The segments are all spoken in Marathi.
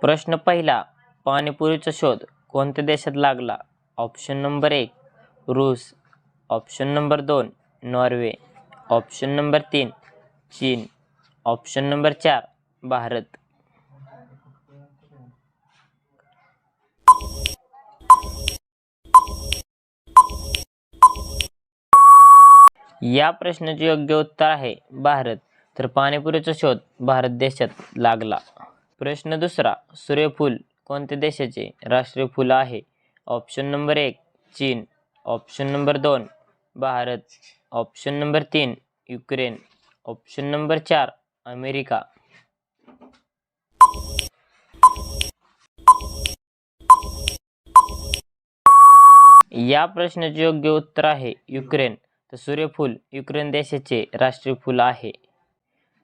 प्रश्न पहिला, पाणीपुरीचा शोध कोणत्या देशात लागला? ऑप्शन नंबर 1 रूस, option number 2 Norway, option number 3 चीन, ऑप्शन नंबर 4 भारत. या प्रश्नाचे योग्य उत्तर आहे भारत. तर पाणीपुरीचा शोध भारत देशात लागला. प्रश्न दुसरा, सूर्यफूल कोणत्या देशाचे राष्ट्रीय फूल आहे? ऑप्शन नंबर 1 चीन, option number 2 Bharat, option number 3 Ukraine, option number 4 America. या प्रश्नाचे योग्य उत्तर आहे युक्रेन. तर सूर्यफूल युक्रेन देशाचे राष्ट्रीय फूल आहे.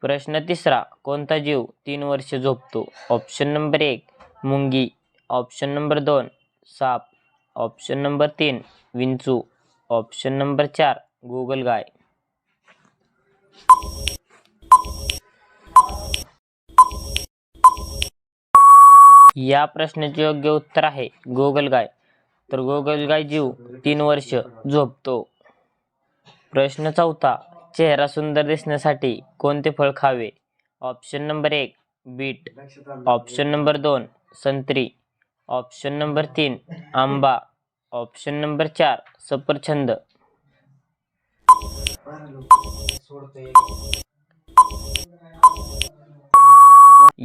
प्रश्न तिसरा, कोणता जीव 3 वर्ष झोपतो? ऑप्शन नंबर 1 मुंगी, ऑप्शन नंबर 2 साप, ऑप्शन नंबर 3 विंचू, ऑप्शन नंबर 4 गोगलगाय. या प्रश्नाचे योग्य उत्तर आहे गोगलगाय. तर गोगलगाय जीव 3 वर्ष झोपतो. प्रश्न चौथा, चेहरा सुंदर दिसण्यासाठी कोणते फळ खावे? Option number 1 beet, option number 2 संत्री, ऑप्शन नंबर 3 आंबा, ऑप्शन नंबर 4 सफरचंद.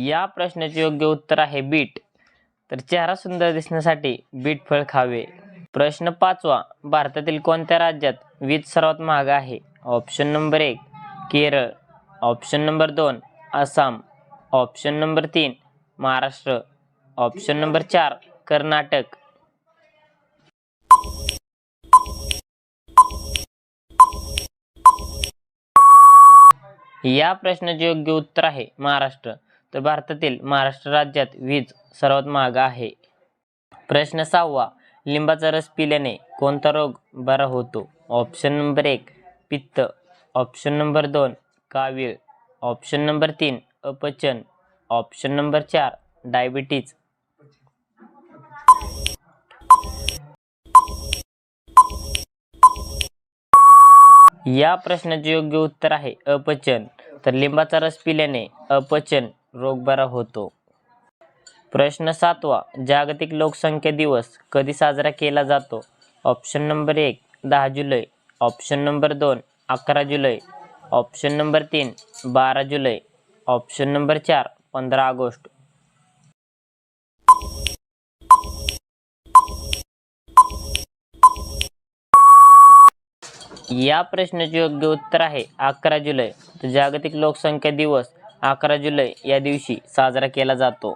या प्रश्नाचे योग्य उत्तर आहे बीट. तर चेहरा सुंदर दिसण्यासाठी बीट फळ खावे. प्रश्न पाचवा, भारतातील कोणत्या राज्यात वीज सर्वात महाग आहे? Option number 1 Kerala, option number 2 Assam, option number 3 Maharashtra, option number 4 Karnataka. या प्रश्नाचे योग्य उत्तर आहे महाराष्ट्र. तर भारतातील महाराष्ट्र राज्यात वीज सर्वात महाग आहे. प्रश्न सहावा, लिंबाचा रस पिल्याने कोणता रोग बरा होतो? ऑप्शन नंबर 1 पित्त, ऑप्शन नंबर 2 कावीळ, ऑप्शन नंबर 3 अपचन, ऑप्शन नंबर 4 डायबिटीज. या प्रश्नाचे योग्य उत्तर आहे अपचन. तर लिंबाचा रस पिल्याने अपचन रोग बरा होतो. प्रश्न सातवा, जागतिक लोकसंख्या दिवस कधी साजरा केला जातो? ऑप्शन नंबर 1 10 जुलै, ऑप्शन नंबर 2 11 जुलै, ऑप्शन नंबर 3 12 जुलै, ऑप्शन नंबर 4 15 ऑगस्ट. या प्रश्नाचे योग्य उत्तर आहे 11 जुलै. तर जागतिक लोकसंख्या दिवस 11 जुलै या दिवशी साजरा केला जातो.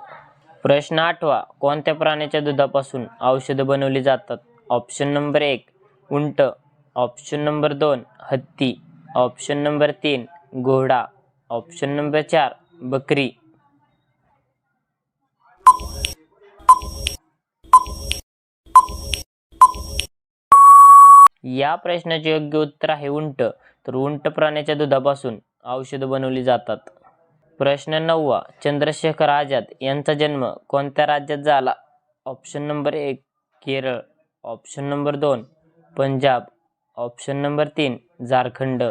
प्रश्न आठवा, कोणत्या प्राण्याच्या दुधापासून औषधं बनवली जातात? ऑप्शन नंबर 1 उंट, ऑप्शन नंबर 2 हत्ती, ऑप्शन नंबर 3 घोडा, ऑप्शन नंबर 4 बकरी. या प्रश्नाचे योग्य उत्तर आहे उंट. तर उंट प्राण्याच्या दुधापासून औषधं बनवली जातात. प्रश्न नववा, चंद्रशेखर आझाद यांचा जन्म कोणत्या राज्यात झाला? Option number 1 Kerala, option number 2 Punjab, option number 3 Jharkhand,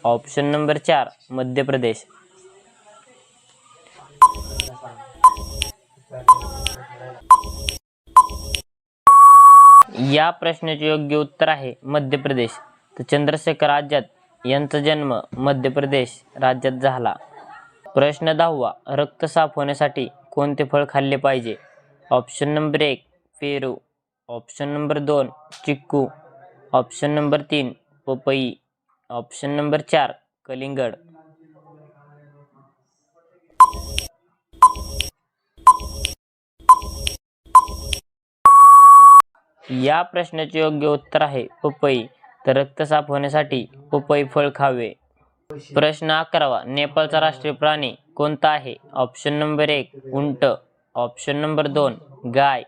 option number 4 Madhya Pradesh. या प्रश्नाचे योग्य उत्तर आहे मध्य प्रदेश. तर चंद्रशेखर आझाद यांचा जन्म मध्य प्रदेश राज्यात झाला. प्रश्न 10वा, रक्त साफ होण्यासाठी कोणते फळ खाल्ले पाहिजे? ऑप्शन नंबर 1 पेरू, ऑप्शन नंबर 2 चिक्कू, ऑप्शन नंबर 3 पपई, ऑप्शन नंबर 4 कलिंगड. या प्रश्नाचे योग्य उत्तर आहे पपई. तर रक्त साफ होण्यासाठी पपई फळ खावे. प्रश्न 11वा, नेपाळचा राष्ट्रीय प्राणी कोणता आहे? ऑप्शन नंबर 1 उंट, ऑप्शन नंबर 2 गाय,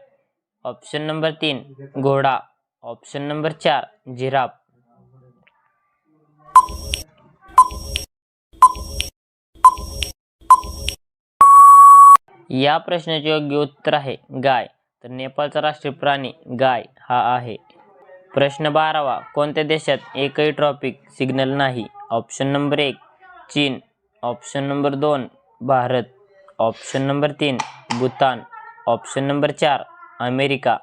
ऑप्शन नंबर 3 घोडा, ऑप्शन नंबर 4 जिराफ. या प्रश्नाचे योग्य उत्तर आहे गाय. तर नेपाळचा राष्ट्रीय प्राणी गाय हा आहे. प्रश्न 12वा. कोणत्या देशात एकही ट्रॉफिक सिग्नल नाही? ऑप्शन नंबर 1 चीन, option number 2 Bharat, option number 3 Bhutan, option number 4 America.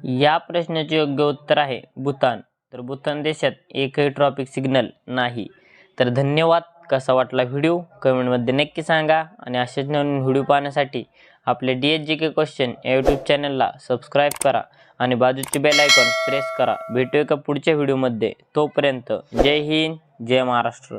या प्रश्नाचे योग्य उत्तर आहे भूतान. तर भूतान देशात एकही ट्रॉफिक सिग्नल नाही. तर धन्यवाद. कसा वाटला व्हिडिओ कमेंटमध्ये नक्की सांगा आणि असेच नवीन व्हिडिओ पाहण्यासाठी आपले DSGK क्वेश्चन या यूट्यूब चॅनलला सबस्क्राईब करा आणि बाजूचे बेल आयकॉन प्रेस करा. भेटूया का पुढच्या व्हिडिओमध्ये. तोपर्यंत जय हिंद, जय महाराष्ट्र.